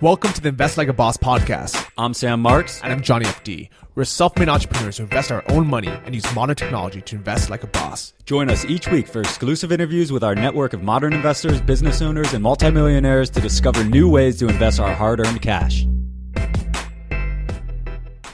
Welcome to the Invest Like a Boss podcast. I'm Sam Marks. And I'm Johnny FD. We're self-made entrepreneurs who invest our own money and use modern technology to invest like a boss. Join us each week for exclusive interviews with our network of modern investors, business owners, and multimillionaires to discover new ways to invest our hard-earned cash.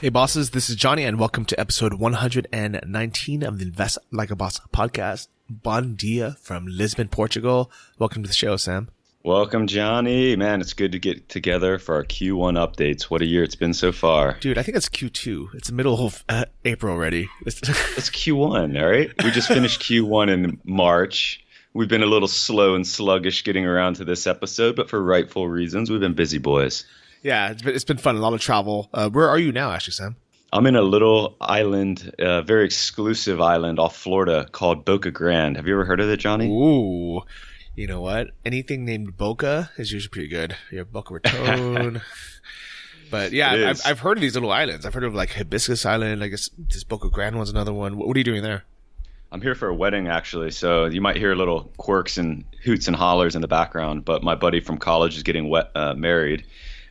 Hey bosses, this is Johnny and welcome to episode 119 of the Invest Like a Boss podcast. Bon dia from Lisbon, Portugal. Welcome to the show, Sam. Welcome, Johnny. Man, it's good to get together for our Q1 updates. What a year it's been so far. Dude, I think it's Q2. It's the middle of April already. It's Q1, all right? We just finished Q1 in March. We've been a little slow and sluggish getting around to this episode, but for rightful reasons. We've been busy boys. Yeah, it's been fun. A lot of travel. Where are you now, actually, Sam? I'm in a little island, very exclusive island off Florida called Boca Grande. Have you ever heard of it, Johnny? Ooh. You know what? Anything named Boca is usually pretty good. You have Boca Raton. But yeah, I've heard of these little islands. I've heard of like Hibiscus Island. I guess this Boca Grande one's another one. What are you doing there? I'm here for a wedding, actually. So you might hear little quirks and hoots and hollers in the background. But my buddy from college is getting married.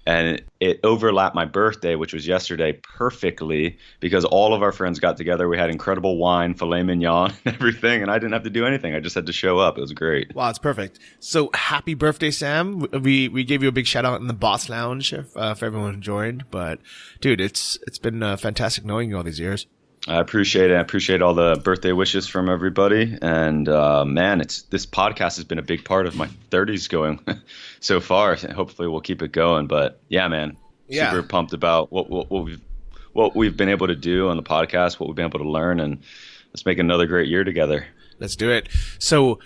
And it overlapped my birthday, which was yesterday, perfectly because all of our friends got together. We had incredible wine, filet mignon, and everything. And I didn't have to do anything. I just had to show up. It was great. Wow, it's perfect. So happy birthday, Sam. We gave you a big shout out in the Boss Lounge for everyone who joined. But, dude, it's been fantastic knowing you all these years. I appreciate it. I appreciate all the birthday wishes from everybody. And man, this podcast has been a big part of my 30s going so far. Hopefully we'll keep it going. But yeah, man, super pumped about what we've been able to do on the podcast, what we've been able to learn, and let's make another great year together. Let's do it. So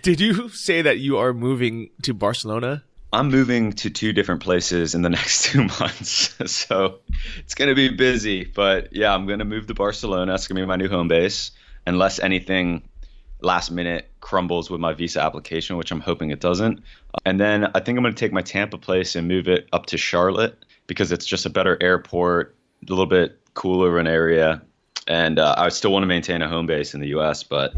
did you say that you are moving to Barcelona? I'm moving to 2 different places in the next 2 months, so it's going to be busy. But yeah, I'm going to move to Barcelona. That's going to be my new home base, unless anything last minute crumbles with my visa application, which I'm hoping it doesn't. And then I think I'm going to take my Tampa place and move it up to Charlotte because it's just a better airport, a little bit cooler of an area. And I still want to maintain a home base in the U.S., but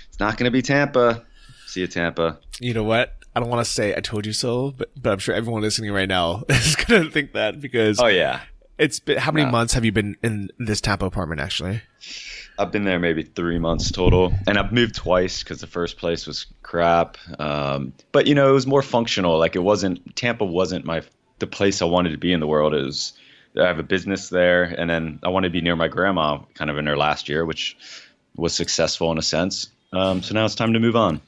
it's not going to be Tampa. See you, Tampa. You know what? I don't want to say I told you so, but I'm sure everyone listening right now is going to think that because it's been, how many months have you been in this Tampa apartment actually? I've been there maybe 3 months total, and I've moved twice because the first place was crap. But it was more functional. Like Tampa wasn't the place I wanted to be in the world. I have a business there, and then I wanted to be near my grandma kind of in her last year, which was successful in a sense. So now it's time to move on.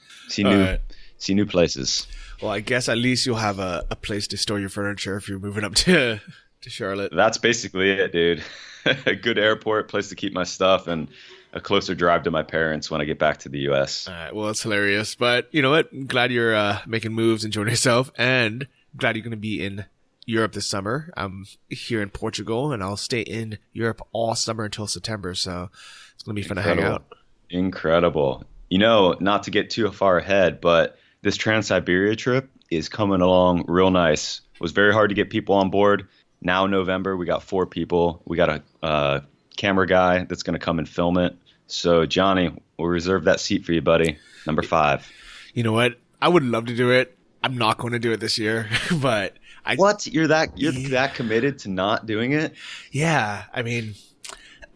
See new places. Well, I guess at least you'll have a place to store your furniture if you're moving up to Charlotte. That's basically it, dude. A good airport, place to keep my stuff, and a closer drive to my parents when I get back to the U.S. All right. Well, it's hilarious. But you know what? I'm glad you're making moves, enjoying yourself, and glad you're going to be in Europe this summer. I'm here in Portugal, and I'll stay in Europe all summer until September. So it's going to be fun to hang out. Incredible. Not to get too far ahead, but this Trans-Siberia trip is coming along real nice. It was very hard to get people on board. Now in November, we got 4 people. We got a camera guy that's going to come and film it. So, Johnny, we'll reserve that seat for you, buddy. Number 5. You know what? I would love to do it. I'm not going to do it this year, but What? You're that committed to not doing it? Yeah. I mean,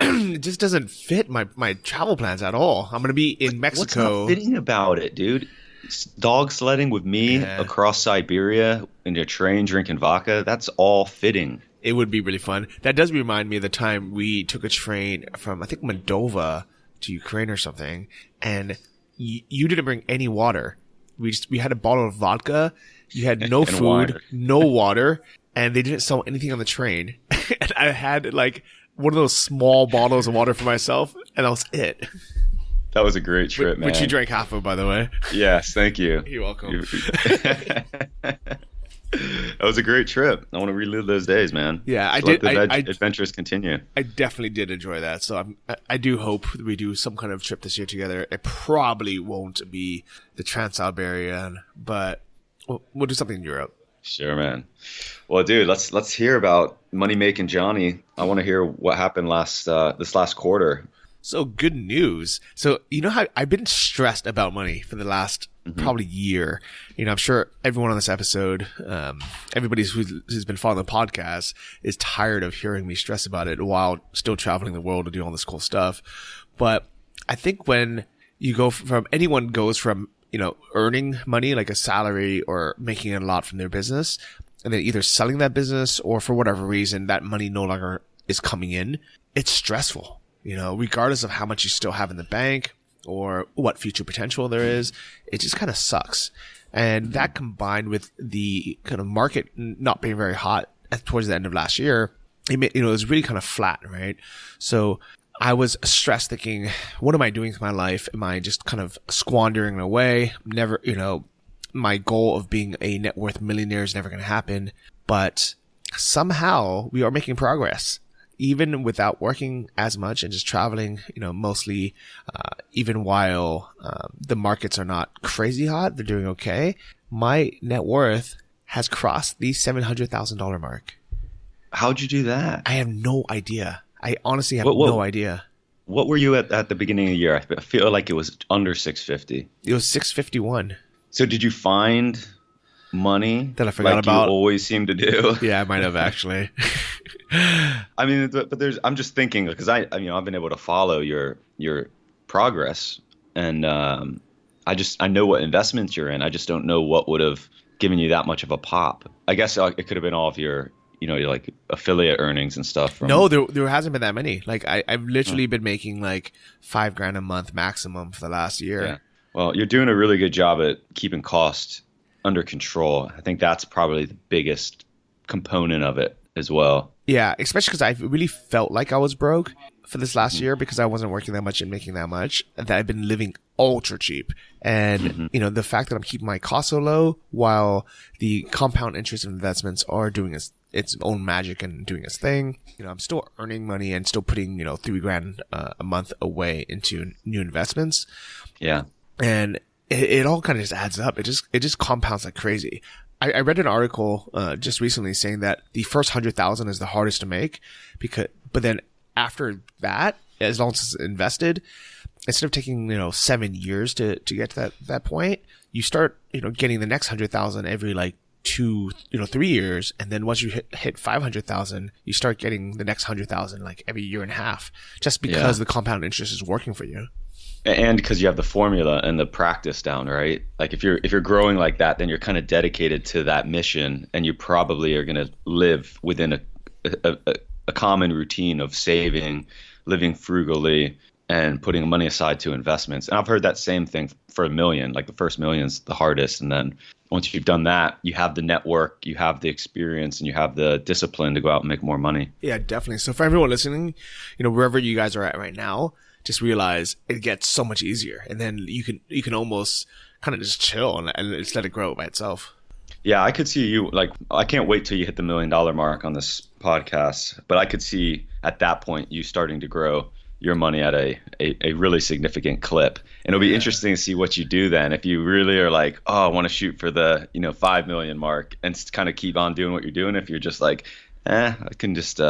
it just doesn't fit my travel plans at all. I'm going to be in Mexico. What's not fitting about it, dude? Dog sledding with me across Siberia in a train drinking vodka. That's all fitting. It would be really fun. That does remind me of the time we took a train from, I think, Moldova to Ukraine or something. And you didn't bring any water. We had a bottle of vodka. You had no food, no water, and they didn't sell anything on the train. And I had like one of those small bottles of water for myself, and that was it. That was a great trip, man. Which you drank half of, by the way. Yes, thank you. You're welcome. That was a great trip. I want to relive those days, man. Yeah, I did. Adventures continue. I definitely did enjoy that. So I do hope we do some kind of trip this year together. It probably won't be the Trans-Siberian, but we'll do something in Europe. Sure, man. Well, dude, let's hear about money making Johnny. I want to hear what happened this last quarter. So good news. So you know how I've been stressed about money for the last probably year. I'm sure everyone on this episode, everybody who's been following the podcast is tired of hearing me stress about it while still traveling the world to do all this cool stuff. But I think when you go from, anyone goes from, earning money like a salary or making a lot from their business, and then either selling that business or for whatever reason that money no longer is coming in, it's stressful, regardless of how much you still have in the bank or what future potential there is. It just kind of sucks. And that combined with the kind of market not being very hot towards the end of last year, it was really kind of flat, right? So I was stressed thinking, what am I doing with my life? Am I just kind of squandering it away? Never, my goal of being a net worth millionaire is never going to happen. But somehow we are making progress, even without working as much and just traveling, mostly, even while the markets are not crazy hot, they're doing okay. My net worth has crossed the $700,000 mark. How'd you do that? I have no idea. I honestly have no idea. What were you at the beginning of the year? I feel like it was under 650. It was 651. So did you find money that I forgot about? You always seem to do. Yeah, I might have actually. I mean, but I'm just thinking, because I've been able to follow your progress, and I know what investments you're in. I just don't know what would have given you that much of a pop. I guess it could have been all of your like affiliate earnings and stuff. No, there hasn't been that many. Like I've literally been making like $5,000 a month maximum for the last year. Yeah. Well, you're doing a really good job at keeping costs under control. I think that's probably the biggest component of it as well. Yeah, especially because I really felt like I was broke for this last year because I wasn't working that much and making that much, and that I've been living ultra cheap. And, the fact that I'm keeping my costs so low while the compound interest investments are doing its own magic and doing its thing. I'm still earning money and still putting, $3,000 a month away into new investments. Yeah. And it all kind of just adds up. It just compounds like crazy. I read an article just recently saying that the first 100,000 is the hardest to make but then after that, as long as it's invested, instead of taking 7 years to get to that point, you start getting the next 100,000 every like 3 years, and then once you hit 500,000, you start getting the next 100,000 like every year and a half, just because the compound interest is working for you. And because you have the formula and the practice down, right? Like if you're growing like that, then you're kind of dedicated to that mission, and you probably are going to live within a common routine of saving, living frugally, and putting money aside to investments. And I've heard that same thing for $1 million. Like the first $1 million's the hardest, and then once you've done that, you have the network, you have the experience, and you have the discipline to go out and make more money. Yeah, definitely. So for everyone listening, wherever you guys are at right now, just realize it gets so much easier, and then you can almost kind of just chill and just let it grow by itself. Yeah, I could see you, like, I can't wait till you hit the $1 million mark on this podcast, but I could see at that point you starting to grow your money at a really significant clip. And it'll be interesting to see what you do then. If you really are like, oh, I want to shoot for the 5 million mark and kind of keep on doing what you're doing. If you're just like, I can just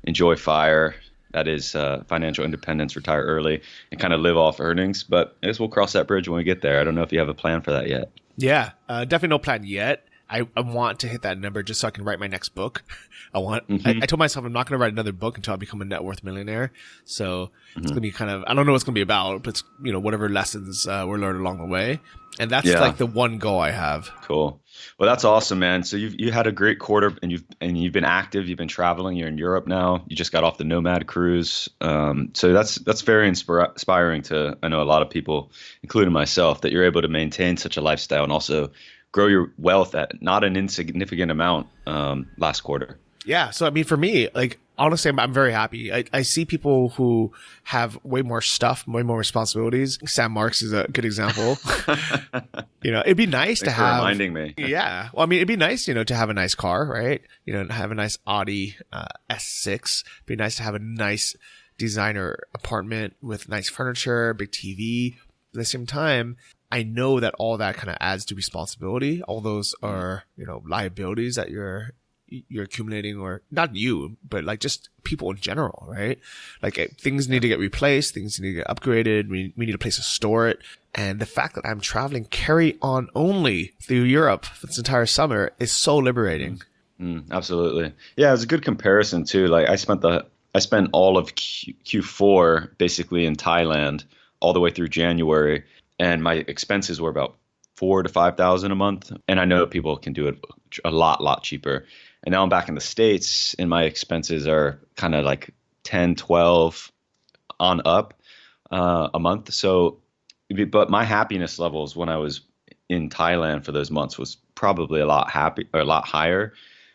enjoy FIRE, that is financial independence, retire early, and kind of live off earnings. But I guess we'll cross that bridge when we get there. I don't know if you have a plan for that yet. Yeah, definitely no plan yet. I want to hit that number just so I can write my next book. I told myself I'm not going to write another book until I become a net worth millionaire. So it's going to be kind of, I don't know what it's going to be about, but it's, whatever lessons we're learning along the way. And that's like the one goal I have. Cool. Well, that's awesome, man. So you had a great quarter, and you've been active. You've been traveling. You're in Europe now. You just got off the Nomad cruise. So that's very inspiring to, I know, a lot of people, including myself, that you're able to maintain such a lifestyle and also grow your wealth at not an insignificant amount last quarter. Yeah. So, I mean, for me, like, honestly, I'm very happy. I see people who have way more stuff, way more responsibilities. Sam Marks is a good example. It'd be nice to have. Reminding me. Yeah. Well, I mean, it'd be nice, to have a nice car, right? To have a nice Audi S6. It'd be nice to have a nice designer apartment with nice furniture, big TV. At the same time, I know that all that kind of adds to responsibility. All those are, liabilities that you're accumulating, or not you, but like just people in general, right? Like things need to get replaced, things need to get upgraded. We need a place to store it. And the fact that I'm traveling carry-on only through Europe for this entire summer is so liberating. Absolutely. Yeah, it's a good comparison too. Like I spent all of Q4 basically in Thailand all the way through January, and my expenses were about 4,000 to 5,000 a month. And I know people can do it a lot cheaper. And now I'm back in the States, and my expenses are kind of like 10, 12 on up a month. So, but my happiness levels when I was in Thailand for those months was probably a lot higher.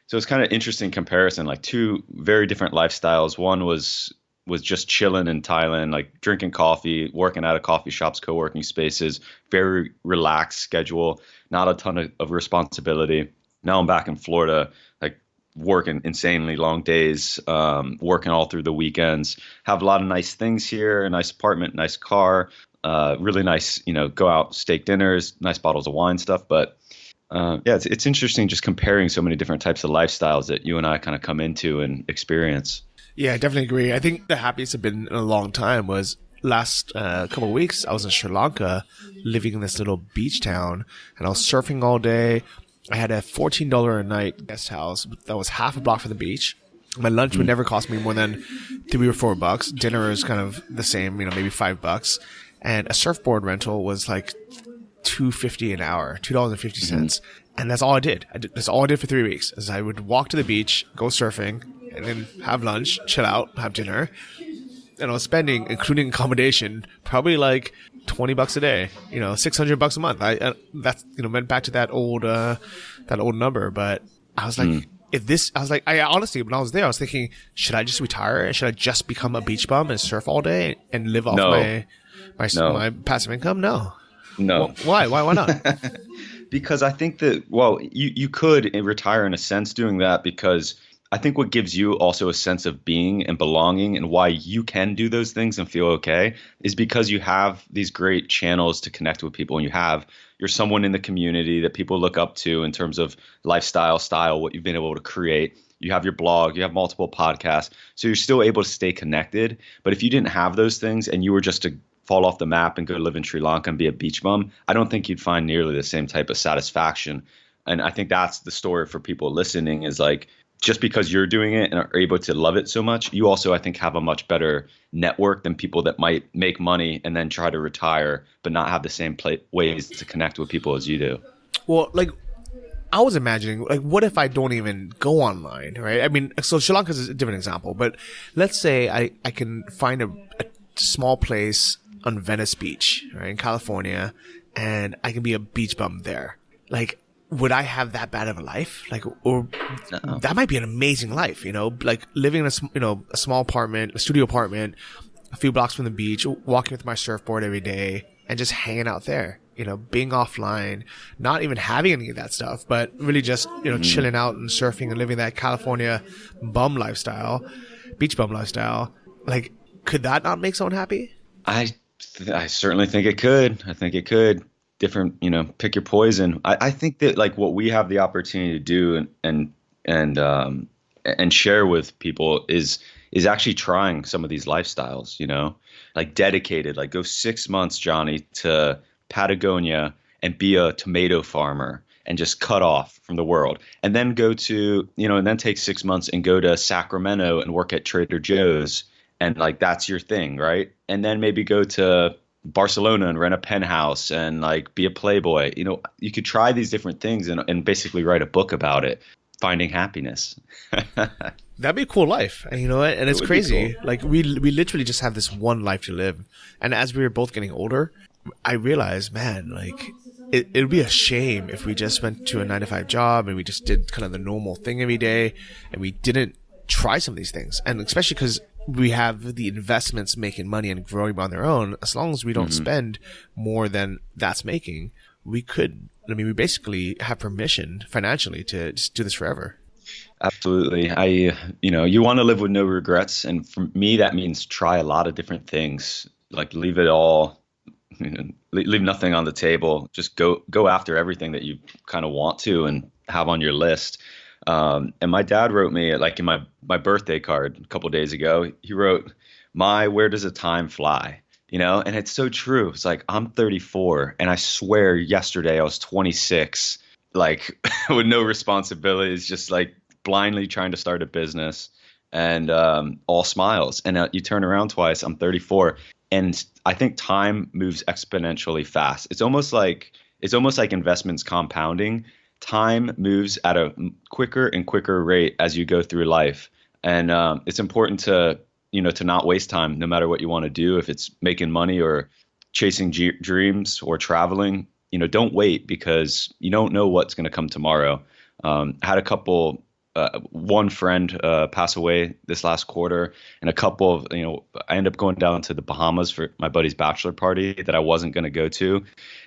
So it's kind of interesting comparison, like two very different lifestyles. One was just chilling in Thailand, like drinking coffee, working out of coffee shops, co-working spaces, very relaxed schedule, not a ton of responsibility. Now I'm back in Florida, like working insanely long days, working all through the weekends, have a lot of nice things here, a nice apartment, nice car, really nice, go out, steak dinners, nice bottles of wine stuff. But yeah, it's interesting just comparing so many different types of lifestyles that you and I kind of come into and experience. Yeah, I definitely agree. I think the happiest I've been in a long time was last couple of weeks. I was in Sri Lanka living in this little beach town, and I was surfing all day. I had a $14 a night guest house that was half a block from the beach. My lunch would never cost me more than $3 or $4. Dinner is kind of the same, maybe $5. And a surfboard rental was like $2.50 an hour, $2.50. And that's all I did. That's all I did for 3 weeks. Is I would walk to the beach, go surfing, and then have lunch, chill out, have dinner. And I was spending, including accommodation, probably like $20 a day, $600 a month. That's, went back to that old number. But I was like, I honestly, when I was there, I was thinking, should I just retire? Should I just become a beach bum and surf all day and live off my passive income? No. No. Well, why not? Because I think that, you could retire in a sense doing that, because I think what gives you also a sense of being and belonging, and why you can do those things and feel okay, is because you have these great channels to connect with people, and you're someone in the community that people look up to in terms of lifestyle, style, what you've been able to create. You have your blog, you have multiple podcasts, so you're still able to stay connected. But if you didn't have those things and you were just to fall off the map and go live in Sri Lanka and be a beach bum, I don't think you'd find nearly the same type of satisfaction. And I think that's the story for people listening, is like, just because you're doing it and are able to love it so much, you also, I think, have a much better network than people that might make money and then try to retire but not have the same ways to connect with people as you do. Well, like, I was imagining, like, what if I don't even go online, right? I mean, so Sri Lanka is a different example, but let's say I can find a small place on Venice Beach, right, in California, and I can be a beach bum there. Like, would I have that bad of a life? Like, or no. That might be an amazing life, like living in a small apartment, a studio apartment, a few blocks from the beach, walking with my surfboard every day and just hanging out there, being offline, not even having any of that stuff, but really just, chilling out and surfing and living that California bum lifestyle, beach bum lifestyle. Like, could that not make someone happy? I certainly think it could. I think it could. Different, pick your poison. I think that, like, what we have the opportunity to do and share with people is actually trying some of these lifestyles, like dedicated, like go 6 months, Johnny, to Patagonia and be a tomato farmer and just cut off from the world, and then go to, and then take 6 months and go to Sacramento and work at Trader Joe's, and like, that's your thing, right? And then maybe go to Barcelona and rent a penthouse and like be a playboy. You could try these different things and basically write a book about it, finding happiness. That'd be a cool life. And and it's crazy. Cool. Like, we literally just have this one life to live. And as we were both getting older, I realized, man, like, it would be a shame if we just went to a 9-to-5 job and we just did kind of the normal thing every day and we didn't try some of these things. And especially because we have the investments making money and growing on their own. As long as we don't spend more than that's making, we basically have permission financially to just do this forever. Absolutely. You want to live with no regrets. And for me, that means try a lot of different things, like leave it all, leave nothing on the table. Just go after everything that you kind of want to and have on your list. And my dad wrote me, like, in my birthday card a couple of days ago, he wrote, where does the time fly? and it's so true. It's like, I'm 34 and I swear yesterday I was 26, like with no responsibilities, just like blindly trying to start a business and all smiles. And you turn around twice, I'm 34. And I think time moves exponentially fast. It's almost like investments compounding. Time moves at a quicker and quicker rate as you go through life. And it's important to not waste time, no matter what you want to do. If it's making money or chasing dreams or traveling, don't wait, because you don't know what's going to come tomorrow. I had one friend pass away this last quarter, and a couple of, I ended up going down to the Bahamas for my buddy's bachelor party that I wasn't going to go to.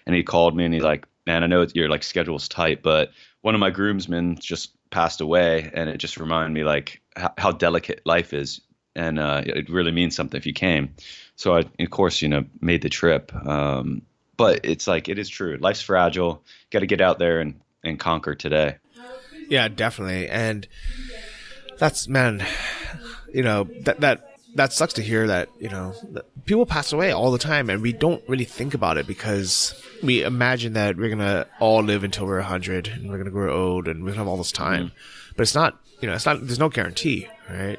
And he called me and he's like, man, I know your schedule's tight, but one of my groomsmen just passed away, and it just reminded me like how delicate life is. And it really means something if you came. So I, of course, made the trip. But it's like, it is true. Life's fragile. Got to get out there and conquer today. Yeah, definitely. And that's, man, that sucks to hear that, that people pass away all the time, and we don't really think about it because we imagine that we're going to all live until we're 100 and we're going to grow old and we're going to have all this time. But it's not, there's no guarantee, right?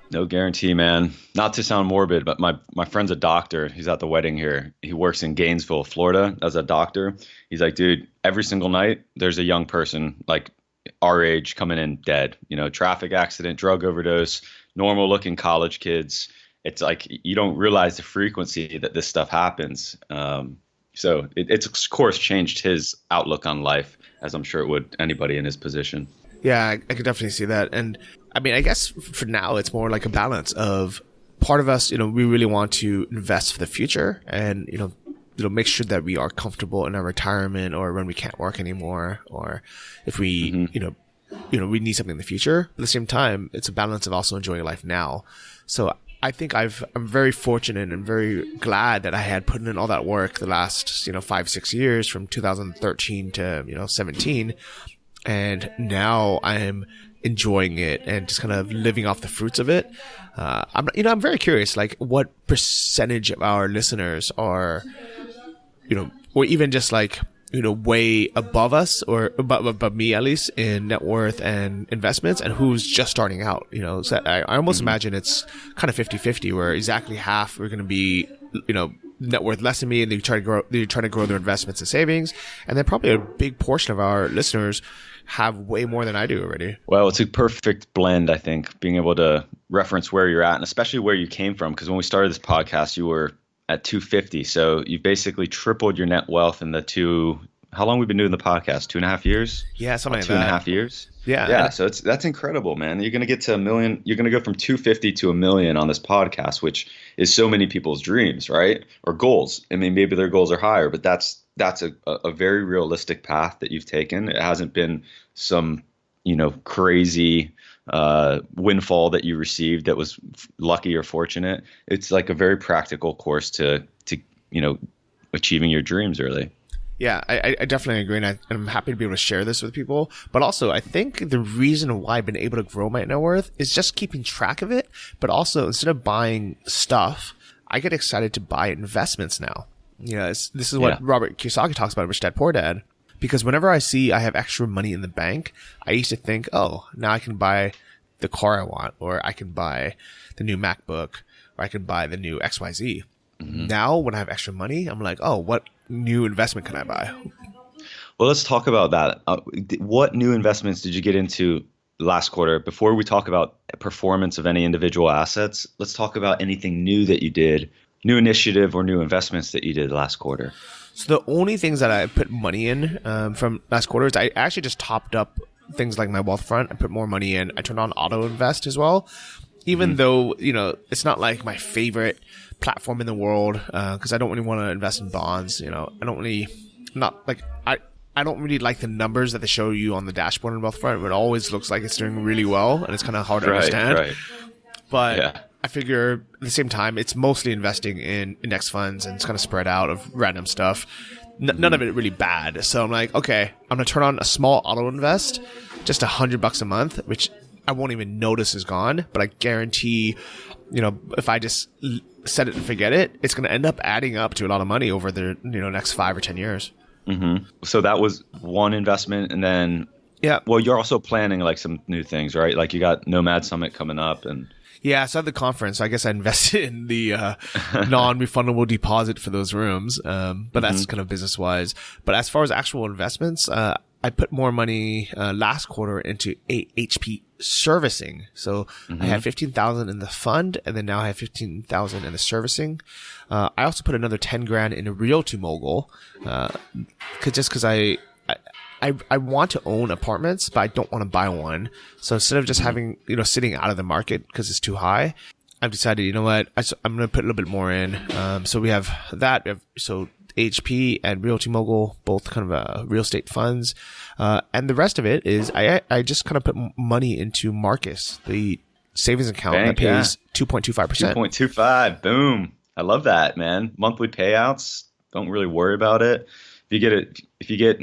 No guarantee, man. Not to sound morbid, but my friend's a doctor. He's at the wedding here. He works in Gainesville, Florida, as a doctor. He's like, dude, every single night there's a young person like our age coming in dead. Traffic accident, drug overdose, normal looking college kids. It's like you don't realize the frequency that this stuff happens. So it's of course changed his outlook on life, as I'm sure it would anybody in his position. Yeah, I could definitely see that. And I mean, I guess for now, it's more like a balance of part of us, we really want to invest for the future and, make sure that we are comfortable in our retirement or when we can't work anymore, or if we, we need something in the future. At the same time, it's a balance of also enjoying life now. So I think I'm very fortunate and very glad that I had put in all that work the last, 5-6 years from 2013 to, 17. And now I'm enjoying it and just kind of living off the fruits of it. I'm very curious, like what percentage of our listeners are, or even just like, way above us or above me at least in net worth and investments, and who's just starting out, so I almost imagine it's kind of 50-50 where exactly half are going to be, net worth less than me, and they're trying to grow their investments and savings. And then probably a big portion of our listeners have way more than I do already. Well, it's a perfect blend, I think, being able to reference where you're at and especially where you came from. Because when we started this podcast, you were at 250. So you've basically tripled your net wealth in how long we've been doing the podcast? 2.5 years? Yeah, something like that. 2.5 that. years? Yeah. Yeah. So that's incredible, man. You're going to get to $1 million. You're going to go from 250 to $1 million on this podcast, which is so many people's dreams, right? Or goals. I mean, maybe their goals are higher, but that's a very realistic path that you've taken. It hasn't been some, crazy windfall that you received that was lucky or fortunate. It's like a very practical course to achieving your dreams early. Yeah, I definitely agree, and I'm happy to be able to share this with people. But also, I think the reason why I've been able to grow my net worth is just keeping track of it. But also, instead of buying stuff, I get excited to buy investments now. This is what Robert Kiyosaki talks about in Rich Dad Poor Dad. Because whenever I see I have extra money in the bank, I used to think, oh, now I can buy the car I want, or I can buy the new MacBook, or I can buy the new XYZ. Now, when I have extra money, I'm like, oh, what new investment can I buy? Well, let's talk about that. What new investments did you get into last quarter? Before we talk about performance of any individual assets, let's talk about anything new that you did, new initiative or new investments that you did last quarter. So the only things that I put money in from last quarter is I actually just topped up things like my Wealthfront. I put more money in. I turned on auto invest as well, even though, it's not like my favorite platform in the world, because I don't really want to invest in bonds. I don't really I don't really like the numbers that they show you on the dashboard in Wealthfront. It always looks like it's doing really well, and it's kind of hard to understand. Right. But I figure at the same time, it's mostly investing in index funds, and it's kind of spread out of random stuff. None of it really bad. So I'm like, okay, I'm going to turn on a small auto invest, just $100 a month, which I won't even notice is gone, but I guarantee, if I just set it and forget it, it's going to end up adding up to a lot of money over the, next 5 or 10 years. Mm-hmm. So that was one investment. And then, well, you're also planning like some new things, right? Like you got Nomad Summit coming up and. Yeah, so at the conference, I guess I invested in the non-refundable deposit for those rooms, but that's kind of business-wise. But as far as actual investments, I put more money last quarter into HP servicing. So I had 15,000 in the fund, and then now I have 15,000 in the servicing. I also put another 10 grand in a Realty Mogul, because I want to own apartments, but I don't want to buy one. So instead of just having, sitting out of the market because it's too high, I've decided, you know what, I'm going to put a little bit more in. So we have that. So HP and Realty Mogul, both kind of real estate funds. And the rest of it is I just kind of put money into Marcus, the savings account that pays 2.25%. 2.25. Boom. I love that, man. Monthly payouts. Don't really worry about it. If you get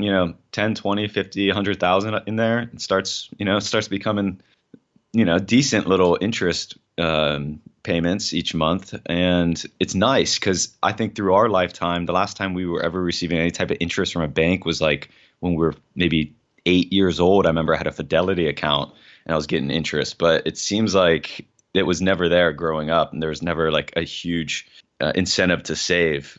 10, 20, 50, 100,000 in there, it starts becoming, decent little interest payments each month. And it's nice because I think through our lifetime, the last time we were ever receiving any type of interest from a bank was like when we were maybe 8 years old. I remember I had a Fidelity account and I was getting interest, but it seems like it was never there growing up and there was never like a huge incentive to save.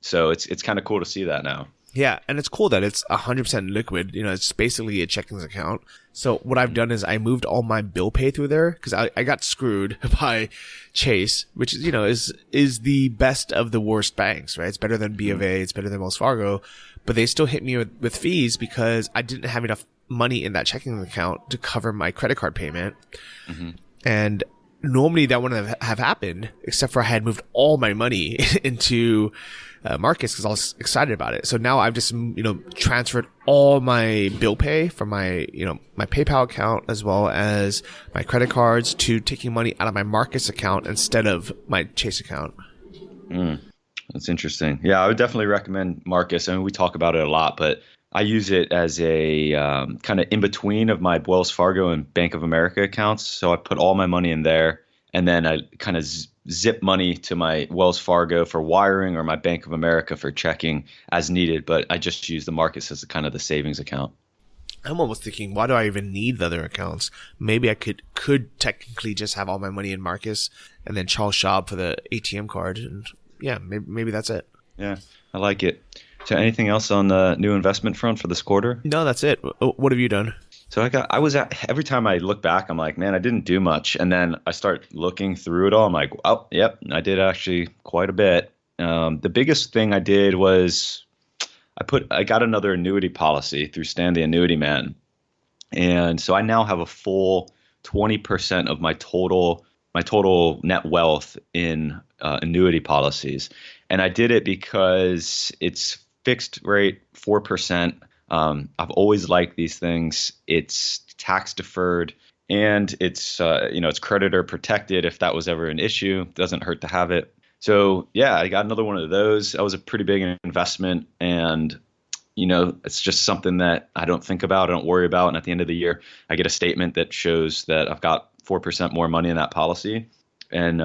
So it's kind of cool to see that now. Yeah, and it's cool that it's 100% liquid. It's basically a checking account. So what I've done is I moved all my bill pay through there because I got screwed by Chase, which is the best of the worst banks, right? It's better than B of A, it's better than Wells Fargo, but they still hit me with fees because I didn't have enough money in that checking account to cover my credit card payment. And normally that wouldn't have happened, except for I had moved all my money into Marcus because I was excited about it. So now I've just, transferred all my bill pay from my, my PayPal account as well as my credit cards to taking money out of my Marcus account instead of my Chase account. That's interesting. Yeah, I would definitely recommend Marcus. I mean, we talk about it a lot, but I use it as a kind of in between of my Wells Fargo and Bank of America accounts. So I put all my money in there and then I kind of zip money to my Wells Fargo for wiring or my Bank of America for checking as needed. But I just use the Marcus as kind of the savings account. I'm almost thinking, why do I even need the other accounts? Maybe I could technically just have all my money in Marcus and then Charles Schwab for the ATM card. And yeah, maybe that's it. Yeah, I like it. So anything else on the new investment front for this quarter? No, that's it. What have you done? So every time I look back, I'm like, man, I didn't do much. And then I start looking through it all. I'm like, oh, yep, I did actually quite a bit. The biggest thing I did was I got another annuity policy through Stan the Annuity Man. And so I now have a full 20% of my total net wealth in annuity policies. And I did it because it's fixed rate 4%. I've always liked these things. It's tax deferred and it's creditor protected if that was ever an issue. It doesn't hurt to have it. So yeah, I got another one of those. That was a pretty big investment and it's just something that I don't think about, I don't worry about. And at the end of the year, I get a statement that shows that I've got 4% more money in that policy. And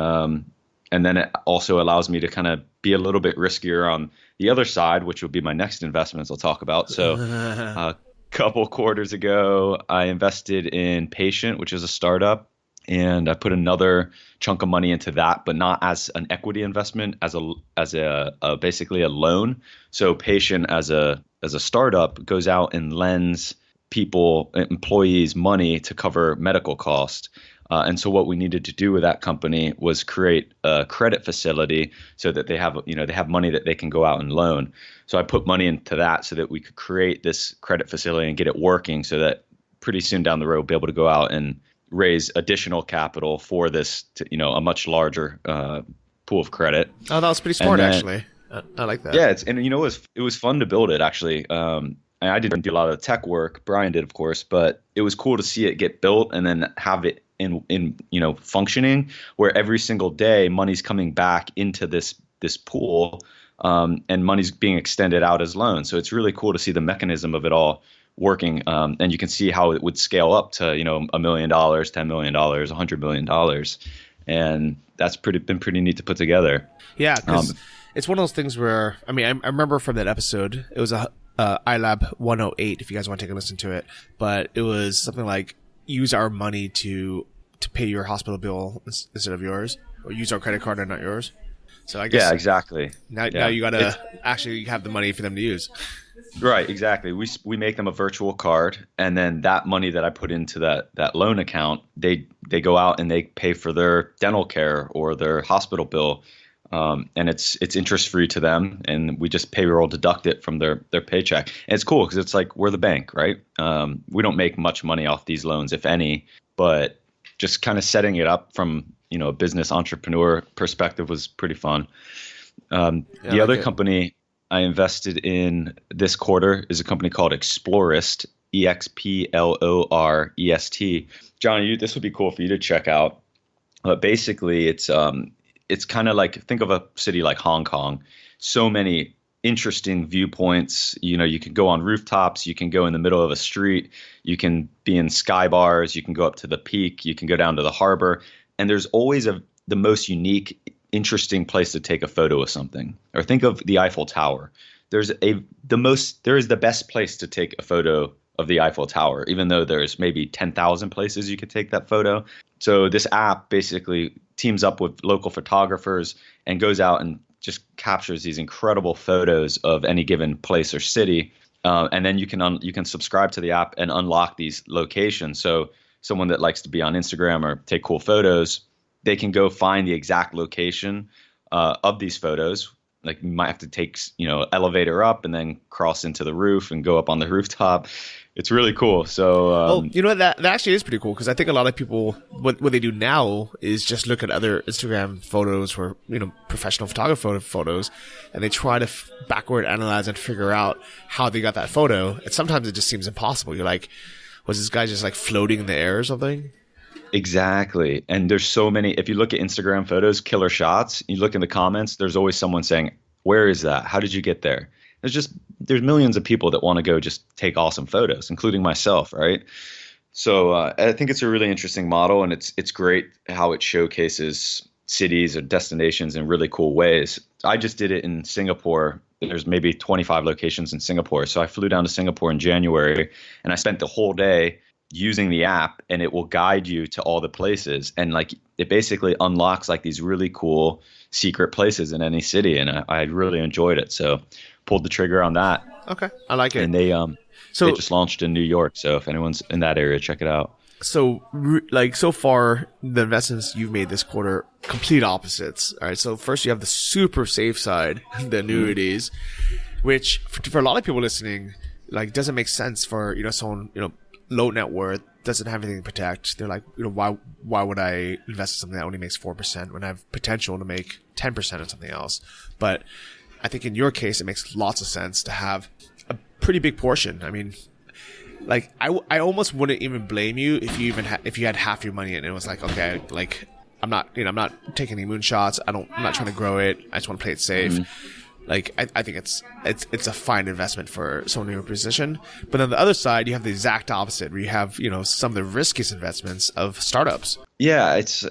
then it also allows me to kind of be a little bit riskier on the other side, which will be my next investments I'll talk about. So a couple quarters ago, I invested in Paytient, which is a startup. And I put another chunk of money into that, but not as an equity investment, as a basically a loan. So Paytient as a startup goes out and lends employees money to cover medical costs. And so what we needed to do with that company was create a credit facility so that they have money that they can go out and loan. So I put money into that so that we could create this credit facility and get it working so that pretty soon down the road we'll be able to go out and raise additional capital for this, a much larger pool of credit. Oh, that was pretty smart, actually. I like that. Yeah, it was fun to build it, actually. I didn't do a lot of the tech work. Brian did, of course, but it was cool to see it get built and then have it in functioning where every single day money's coming back into this pool and money's being extended out as loans. So it's really cool to see the mechanism of it all working, and you can see how it would scale up to, $1 million, $10 million, $100 million, and that's been pretty neat to put together. Yeah, because it's one of those things where, I mean, I remember from that episode, it was a ILAB 108, if you guys want to take a listen to it, but it was something like, use our money to pay your hospital bill instead of yours, or use our credit card and not yours. So I guess exactly. Now you gotta actually have the money for them to use. Right, exactly. We make them a virtual card, and then that money that I put into that loan account, they go out and they pay for their dental care or their hospital bill, and it's interest free to them, and we just payroll deduct it from their paycheck. And it's cool because it's like we're the bank, right? We don't make much money off these loans, if any, but just kind of setting it up from a business entrepreneur perspective was pretty fun. The other company I invested in this quarter is a company called Explorest, Explorest. John, this would be cool for you to check out. But basically, it's kind of like, think of a city like Hong Kong. So many interesting viewpoints. You can go on rooftops, you can go in the middle of a street, you can be in sky bars, you can go up to the peak, you can go down to the harbor, and there's always the most unique, interesting place to take a photo of something. Or think of the Eiffel Tower. There is the best place to take a photo of the Eiffel Tower, even though there's maybe 10,000 places you could take that photo. So this app basically teams up with local photographers and goes out and just captures these incredible photos of any given place or city. And then you can subscribe to the app and unlock these locations. So someone that likes to be on Instagram or take cool photos, they can go find the exact location of these photos. Like, you might have to take, elevator up and then cross into the roof and go up on the rooftop. It's really cool. So, that actually is pretty cool, because I think a lot of people, what they do now is just look at other Instagram photos or, professional photographer photos, and they try to backward analyze and figure out how they got that photo. And sometimes it just seems impossible. You're like, was this guy just like floating in the air or something? Exactly. And there's so many, if you look at Instagram photos, killer shots, you look in the comments, there's always someone saying, where is that? How did you get there? There's millions of people that want to go just take awesome photos, including myself, right? So I think it's a really interesting model, and it's great how it showcases cities or destinations in really cool ways. I just did it in Singapore. There's maybe 25 locations in Singapore. So I flew down to Singapore in January, and I spent the whole day using the app, and it will guide you to all the places. And like, it basically unlocks like these really cool secret places in any city. And I really enjoyed it. So pulled the trigger on that. Okay. I like it. And they just launched in New York. So if anyone's in that area, check it out. So so far, the investments you've made this quarter, complete opposites. All right. So first you have the super safe side, the annuities, which for a lot of people listening, like, doesn't make sense for, someone, low net worth, doesn't have anything to protect. They're like, why would I invest in something that only makes 4% when I have potential to make 10% of something else? But I think in your case, it makes lots of sense to have a pretty big portion. I mean, like, I almost wouldn't even blame you if you if you had half your money in it. It was like, okay, like, I'm not taking any moonshots. I'm not trying to grow it. I just want to play it safe. Mm-hmm. Like, I think it's a fine investment for someone in your position. But on the other side, you have the exact opposite, where you have, some of the riskiest investments of startups. Yeah, it's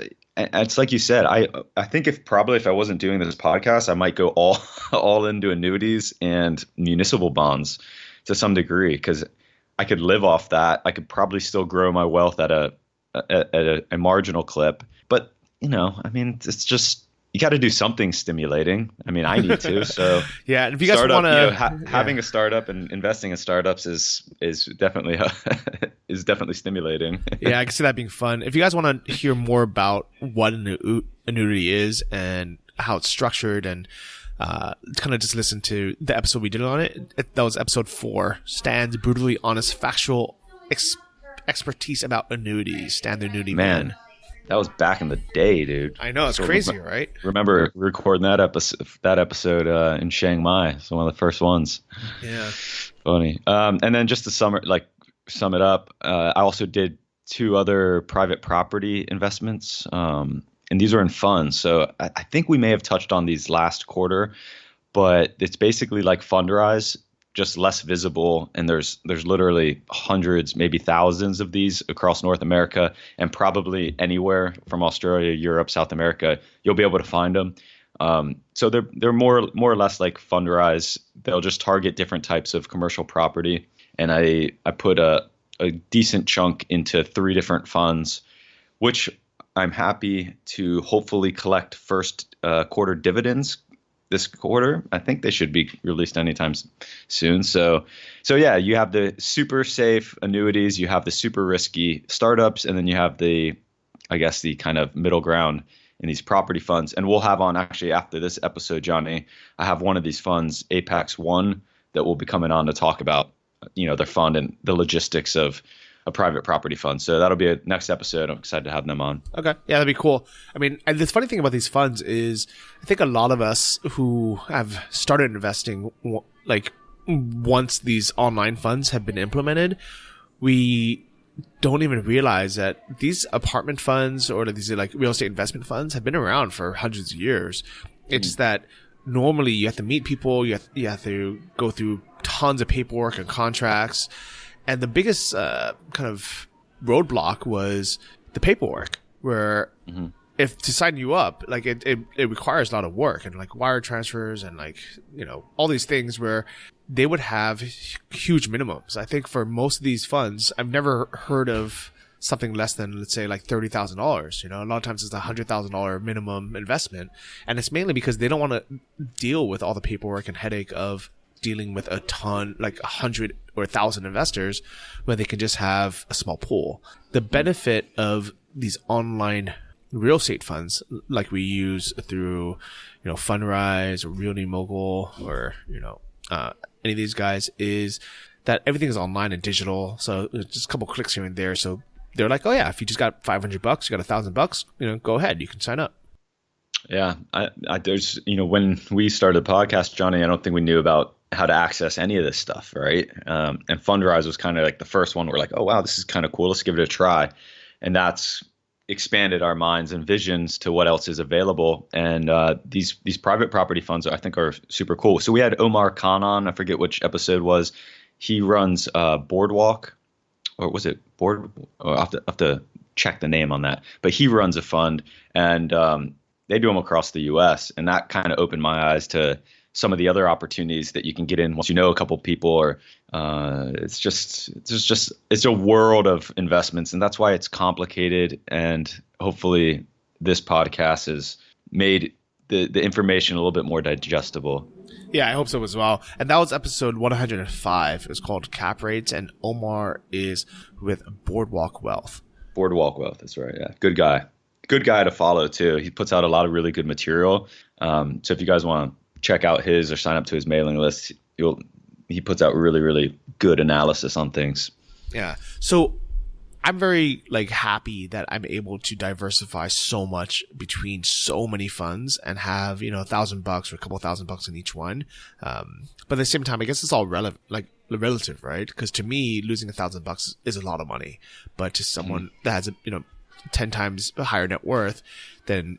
like you said. I think if I wasn't doing this podcast, I might go all into annuities and municipal bonds to some degree, because I could live off that. I could probably still grow my wealth at a marginal clip. But it's just, you got to do something stimulating. I mean, I need to. So yeah, and if you guys want to, having a startup and investing in startups is definitely stimulating. Yeah, I can see that being fun. If you guys want to hear more about what an annuity is and how it's structured, and kind of just listen to the episode we did on it. That was episode 4. Stan's brutally honest, factual expertise about annuities. Stan the annuity man. That was back in the day, dude. I know, it's crazy, right? Remember recording that episode in Chiang Mai. It's one of the first ones. Yeah. Funny. And then just to sum it up, I also did 2 other private property investments, and these are in funds. So I think we may have touched on these last quarter, but it's basically like Fundrise, just less visible. And there's literally hundreds, maybe thousands of these across North America, and probably anywhere from Australia, Europe, South America, you'll be able to find them. So they're more or less like Fundrise. They'll just target different types of commercial property. And I put a decent chunk into 3 different funds, which I'm happy to hopefully collect first quarter dividends this quarter. I think they should be released anytime soon. So yeah, you have the super safe annuities, you have the super risky startups, and then you have the kind of middle ground in these property funds. And we'll have on, actually after this episode, Johnny, I have one of these funds, Apex One, that will be coming on to talk about, their fund and the logistics of a private property fund. So that'll be a next episode. I'm excited to have them on. Okay. Yeah, that'd be cool. I mean, and the funny thing about these funds is I think a lot of us who have started investing, like once these online funds have been implemented, we don't even realize that these apartment funds or these like real estate investment funds have been around for hundreds of years. It's just that normally you have to meet people, you have to go through tons of paperwork and contracts. And the biggest kind of roadblock was the paperwork, where if to sign you up, like it requires a lot of work and like wire transfers and like, all these things where they would have huge minimums. I think for most of these funds, I've never heard of something less than, let's say, like $30,000. A lot of times it's a $100,000 minimum investment. And it's mainly because they don't want to deal with all the paperwork and headache of dealing with a ton, like 100 or 1,000 investors, when they can just have a small pool. The benefit of these online real estate funds, like we use through, Fundrise or Realty Mogul or, any of these guys, is that everything is online and digital. So it's just a couple clicks here and there. So they're like, oh yeah, if you just got $500, you got $1,000, go ahead, you can sign up. Yeah. There's, when we started the podcast, Johnny, I don't think we knew about how to access any of this stuff, right? And Fundrise was kind of like the first one. We're like, oh wow, this is kind of cool. Let's give it a try. And that's expanded our minds and visions to what else is available. And these private property funds, I think, are super cool. So we had Omar Khan on. I forget which episode was. He runs Boardwalk, or was it Board? Oh, I'll have to check the name on that. But he runs a fund, and they do them across the U.S. And that kind of opened my eyes to some of the other opportunities that you can get in once you know a couple people, or it's a world of investments, and that's why it's complicated. And hopefully this podcast has made the information a little bit more digestible. Yeah, I hope so as well. And that was episode 105. It's called Cap Rates, and Omar is with Boardwalk Wealth. Boardwalk Wealth, that's right. Yeah, good guy to follow too. He puts out a lot of really good material. So if you guys want to check out his or sign up to his mailing list, he puts out really, really good analysis on things. Yeah. So I'm very happy that I'm able to diversify so much between so many funds and have, $1,000 or a couple $1,000 in each one. But at the same time, I guess it's all relative, right? Because to me, losing $1,000 is a lot of money, but to someone that has 10 times higher net worth, then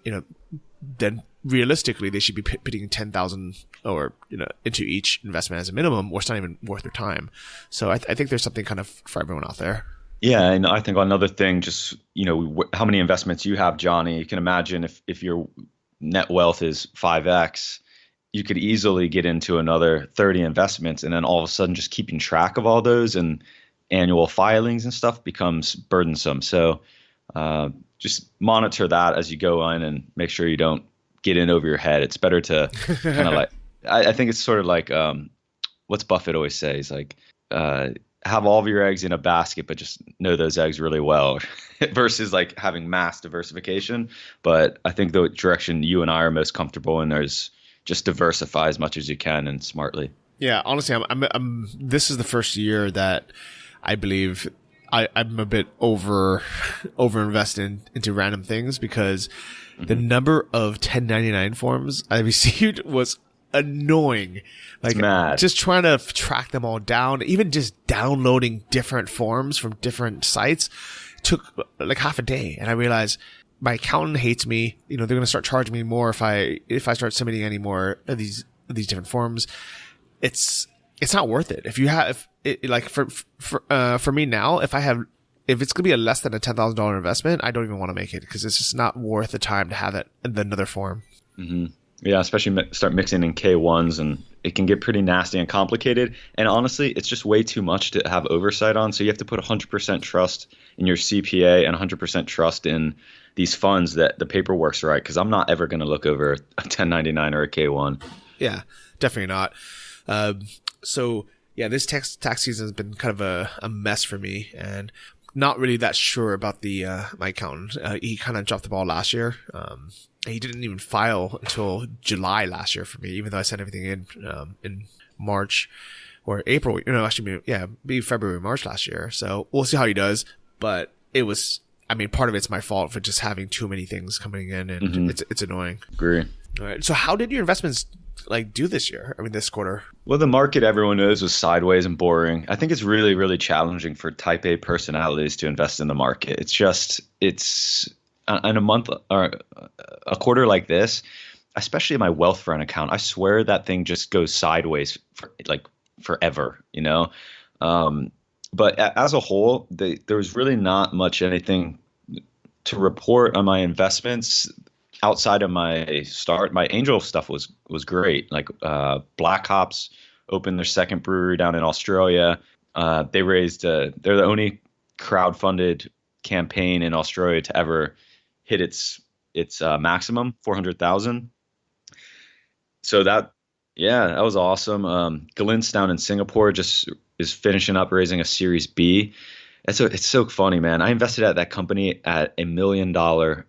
realistically, they should be putting 10,000 or into each investment as a minimum, or it's not even worth their time. So I think there's something kind of for everyone out there. Yeah, and I think another thing, just how many investments you have, Johnny. You can imagine if your net wealth is 5x, you could easily get into another 30 investments, and then all of a sudden, just keeping track of all those and annual filings and stuff becomes burdensome. So just monitor that as you go in, and make sure you don't get in over your head. It's better to kind of I think it's sort of like what's Buffett always say? He's like, have all of your eggs in a basket, but just know those eggs really well, versus like having mass diversification. But I think the direction you and I are most comfortable in is just diversify as much as you can and smartly. Yeah, honestly, I'm this is the first year that I believe I'm a bit over invested into random things, because the number of 1099 forms I received was annoying. Like, mad. Just trying to track them all down, even just downloading different forms from different sites took like half a day. And I realized my accountant hates me. They're going to start charging me more if I start submitting any more of these different forms. It's it's not worth it. If you have, like for me now, if it's going to be a less than a $10,000 investment, I don't even want to make it because it's just not worth the time to have it in another form. Mm-hmm. Yeah, especially start mixing in K1s, and it can get pretty nasty and complicated. And honestly, it's just way too much to have oversight on. So you have to put 100% trust in your CPA and 100% trust in these funds that the paperwork's right. Because I'm not ever going to look over a 1099 or a K1. Yeah, definitely not. So yeah, this tax season has been kind of a mess for me, and not really that sure about the my accountant. He kind of dropped the ball last year. He didn't even file until July last year for me, even though I sent everything in March or April. Be February, March last year. So we'll see how he does. But it was, I mean, part of it's my fault for just having too many things coming in, and it's annoying. Agree. All right. So how did your investments do this year? I mean, this quarter? Well, the market, everyone knows, was sideways and boring. I think it's really, really challenging for type A personalities to invest in the market. It's in a month or a quarter like this, especially my Wealthfront account, I swear that thing just goes sideways for forever, But as a whole, there was really not much anything to report on my investments outside of my start. My angel stuff was great. Like Black Hops opened their second brewery down in Australia. They raised they're the only crowdfunded campaign in Australia to ever hit its maximum, 400,000. So that was awesome. Glint's down in Singapore just is finishing up raising a Series B. It's so funny, man. I invested at that company at $1 million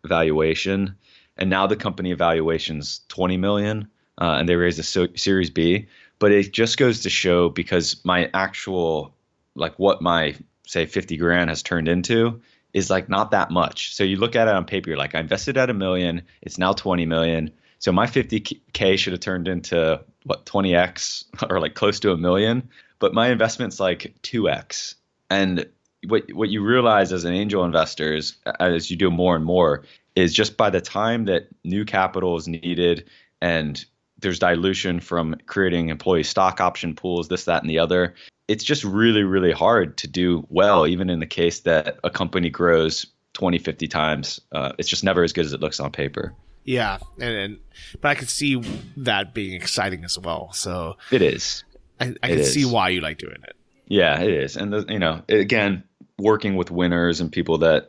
valuation, and now the company valuation's $20 million, and they raised a Series B. But it just goes to show, because my actual, what my, say, 50 grand has turned into is not that much. So you look at it on paper, you're like, I invested at $1 million, it's now 20 million. So my 50K should have turned into 20x or close to $1 million, but my investment's 2x. And what you realize as an angel investor is, as you do more and more, is just by the time that new capital is needed and there's dilution from creating employee stock option pools, this, that, and the other, it's just really, really hard to do well, even in the case that a company grows 20, 50 times. It's just never as good as it looks on paper. Yeah, but I could see that being exciting as well. So it is. I can see why you like doing it. Yeah, it is. And again, working with winners and people that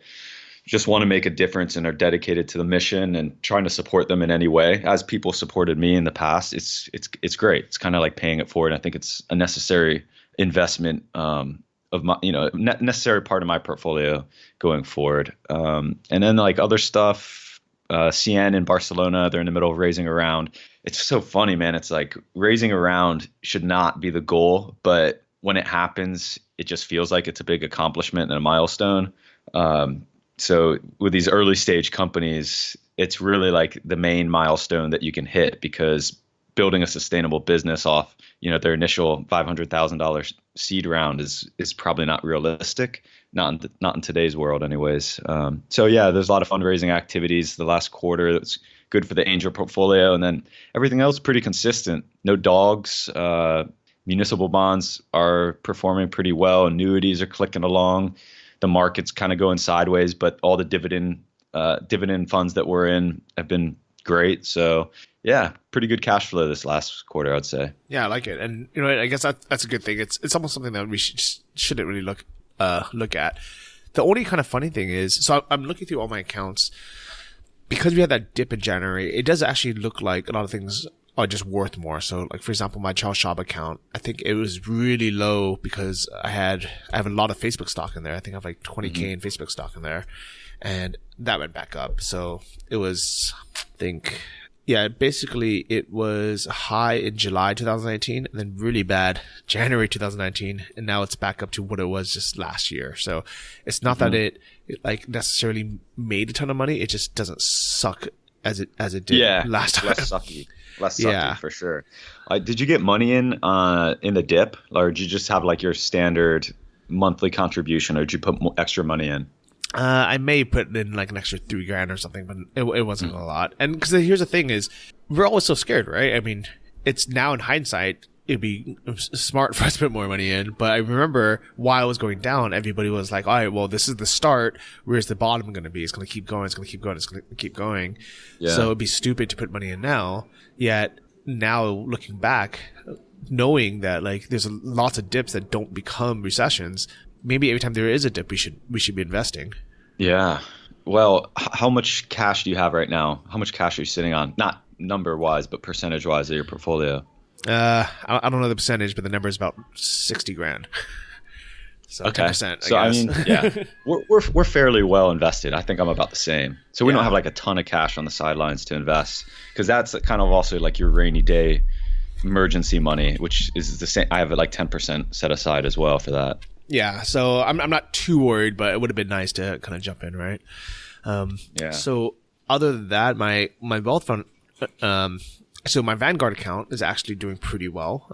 just want to make a difference and are dedicated to the mission and trying to support them in any way, as people supported me in the past, it's great. It's kind of like paying it forward. And I think it's a necessary investment of my, necessary part of my portfolio going forward. And then other stuff, CN in Barcelona, they're in the middle of raising a round. It's so funny, man. It's raising a round should not be the goal, but when it happens, it just feels like it's a big accomplishment and a milestone. So with these early stage companies, it's really the main milestone that you can hit, because building a sustainable business off, their initial $500,000 seed round is probably not realistic, not in today's world anyways. So yeah, there's a lot of fundraising activities the last quarter. That's good for the angel portfolio. And then everything else pretty consistent. No dogs. Municipal bonds are performing pretty well. Annuities are clicking along. The market's kind of going sideways, but all the dividend funds that we're in have been great. So yeah, pretty good cash flow this last quarter, I'd say. Yeah, I like it. And I guess that's a good thing. It's almost something that we shouldn't really look at. The only kind of funny thing is, so I'm looking through all my accounts, because we had that dip in January, it does actually look like a lot of things are just worth more. So for example, my Charles Schwab account, I think it was really low because I have a lot of Facebook stock in there. I think I have 20K in Facebook stock in there, and that went back up. So it was, basically it was high in July 2019 and then really bad January 2019. And now it's back up to what it was just last year. So it's not that it necessarily made a ton of money. It just doesn't suck as it did last time. Less sucky for sure. Did you get money in the dip, or did you just have your standard monthly contribution, or did you put extra money in? I may put in an extra $3,000 or something, but it wasn't a lot. And because here's the thing is, we're always so scared, right? I mean, it's now in hindsight, it'd be smart for us to put more money in. But I remember while it was going down, everybody was like, all right, well, this is the start. Where's the bottom going to be? It's going to keep going. It's going to keep going. It's going to keep going. Yeah. So it'd be stupid to put money in now. Yet now looking back, knowing that like there's lots of dips that don't become recessions, maybe every time there is a dip, we should be investing. Yeah. Well, how much cash do you have right now? How much cash are you sitting on? Not number wise, but percentage wise of your portfolio. I don't know the percentage, but the number is about 60 grand. So okay. 10%, So I mean, yeah, we're fairly well invested. I think I'm about the same. So we don't have like a ton of cash on the sidelines to invest, because that's kind of also like your rainy day emergency money, which is the same. I have like 10% set aside as well for that. Yeah. So I'm not too worried, but it would have been nice to kind of jump in, right? Yeah. So other than that, my Wealthfront, so my Vanguard account is actually doing pretty well.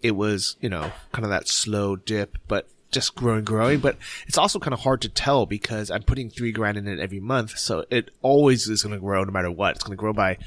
It was, kind of that slow dip, but just growing. But it's also kind of hard to tell because I'm putting $3,000 in it every month. So it always is going to grow no matter what. It's going to grow by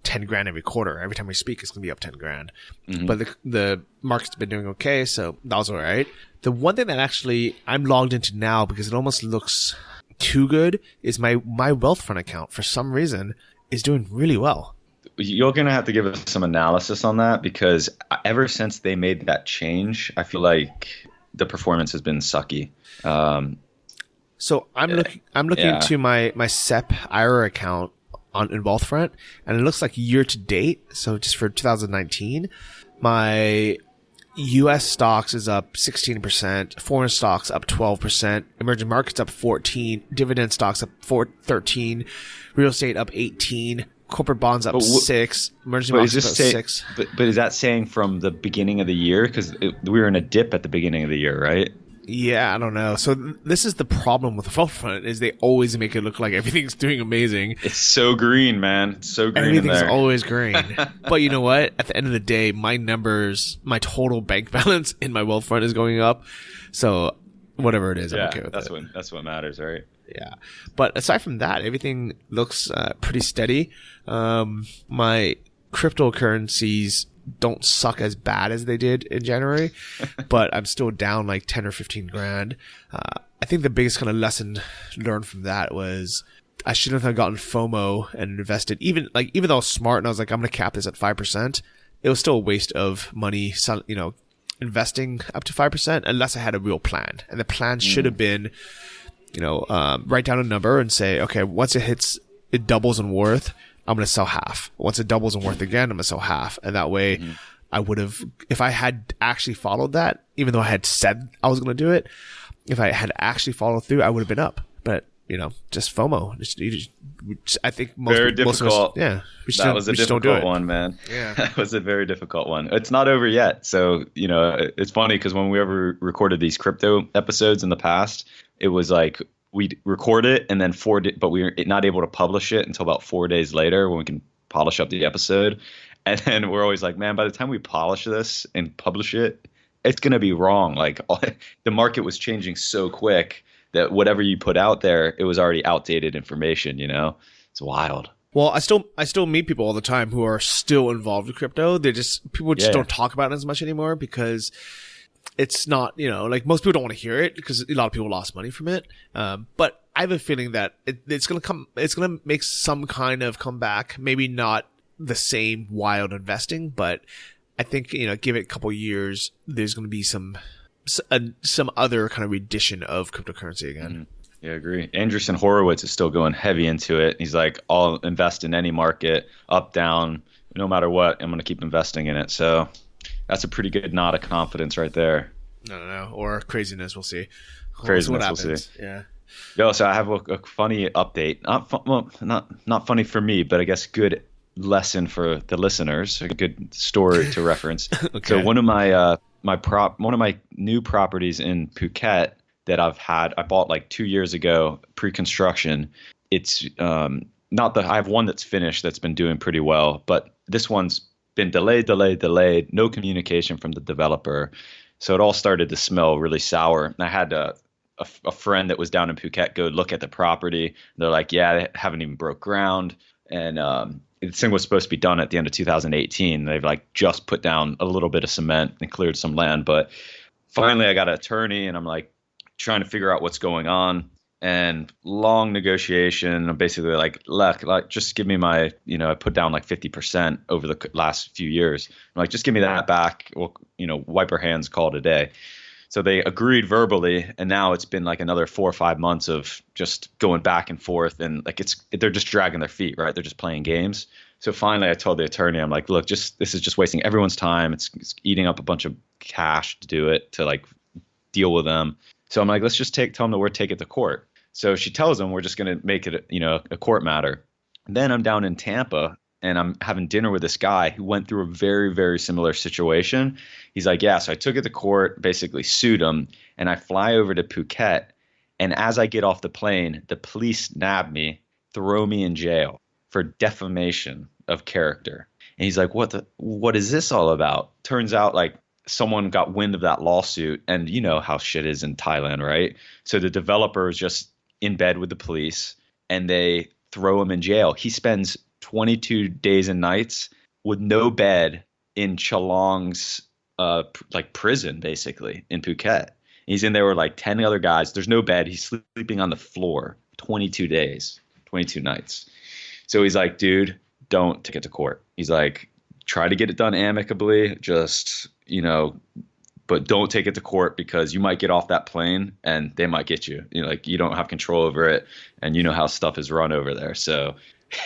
$10,000 every quarter. Every time we speak, it's going to be up $10,000. But the market's been doing okay. So that was all right. The one thing that actually I'm logged into now because it almost looks too good is my Wealthfront account for some reason is doing really well. You're going to have to give us some analysis on that, because ever since they made that change, I feel like the performance has been sucky. So I'm looking into my SEP IRA account in Wealthfront, and it looks like year to date, so just for 2019, my U.S. stocks is up 16%, foreign stocks up 12%, emerging markets up 14%, dividend stocks up 13%, real estate up 18%, corporate bonds up 6%, emerging markets up 6%. But is that saying from the beginning of the year? Because we were in a dip at the beginning of the year, right? Yeah, I don't know. So this is the problem with the Wealthfront is they always make it look like everything's doing amazing. It's so green, man. It's so green. Everything's in there. always green. But you know what? At the end of the day, my total bank balance in my Wealthfront is going up. So whatever it is, I'm okay with it. That's what matters, right? Yeah. But aside from that, everything looks pretty steady. My cryptocurrencies don't suck as bad as they did in January, but I'm still down like 10 or 15 grand. I think the biggest kind of lesson learned from that was I shouldn't have gotten FOMO and invested, even though I was smart and I was like, I'm going to cap this at 5%. It was still a waste of money, investing up to 5% unless I had a real plan. And the plan should have been, write down a number and say, okay, once it doubles in worth, I'm going to sell half. Once it doubles in worth again, I'm going to sell half. And that way I would have, if I had actually followed that, even though I had said I was going to do it, if I had actually followed through, I would have been up. But, just FOMO. I think most very difficult. Most of us, that was a difficult one, man. Yeah. That was a very difficult one. It's not over yet. So, it's funny because when we ever recorded these crypto episodes in the past, it was like, we'd record it and then but we were not able to publish it until about 4 days later when we can polish up the episode. And then we're always like, man, by the time we polish this and publish it, it's going to be wrong. Like the market was changing so quick that whatever you put out there, it was already outdated information, It's wild. Well, I still meet people all the time who are still involved with crypto. People just don't talk about it as much anymore because it's not, like most people don't want to hear it because a lot of people lost money from it. But I have a feeling that it's going to make some kind of comeback. Maybe not the same wild investing, but I think, give it a couple years, there's going to be some other kind of rendition of cryptocurrency again. Yeah, I agree. Andreessen Horowitz is still going heavy into it. He's like, I'll invest in any market, up, down, no matter what, I'm going to keep investing in it. So that's a pretty good nod of confidence right there. No. Or craziness. We'll see. Craziness, we'll see. Yeah. Yo, so I have a funny update. Not funny for me, but I guess good lesson for the listeners. A good story to reference. Okay. So one of my new properties in Phuket that I bought like 2 years ago, pre-construction. It's I have one that's finished that's been doing pretty well, but this one's been delayed, no communication from the developer. So it all started to smell really sour. And I had a friend that was down in Phuket go look at the property. They're like, yeah, they haven't even broke ground. And this thing was supposed to be done at the end of 2018. They've like just put down a little bit of cement and cleared some land. But finally, I got an attorney, and I'm like trying to figure out what's going on. And long negotiation. I'm basically like, look, just give me my, I put down like 50% over the last few years. I'm like, just give me that back. We'll, wipe our hands, call it a day. So they agreed verbally, and now it's been like another 4 or 5 months of just going back and forth, and like they're just dragging their feet, right? They're just playing games. So finally, I told the attorney, I'm like, look, this is just wasting everyone's time. It's eating up a bunch of cash to do it, to like deal with them. So I'm like, let's just tell them that we're take it to court. So she tells them we're just going to make it, a court matter. Then I'm down in Tampa, and I'm having dinner with this guy who went through a very, very similar situation. He's like, yeah, so I took it to court, basically sued him, and I fly over to Phuket. And as I get off the plane, the police nab me, throw me in jail for defamation of character. And he's like, what is this all about? Turns out like someone got wind of that lawsuit, and you know how shit is in Thailand, right? So the developer is just in bed with the police, and they throw him in jail. He spends 22 days and nights with no bed in Chalong's like prison, basically in Phuket. He's in there with like 10 other guys. There's no bed. He's sleeping on the floor 22 days, 22 nights. So he's like, dude, don't take it to court. He's like, try to get it done amicably, just, but don't take it to court, because you might get off that plane and they might get you. Like you don't have control over it, and you know how stuff is run over there. So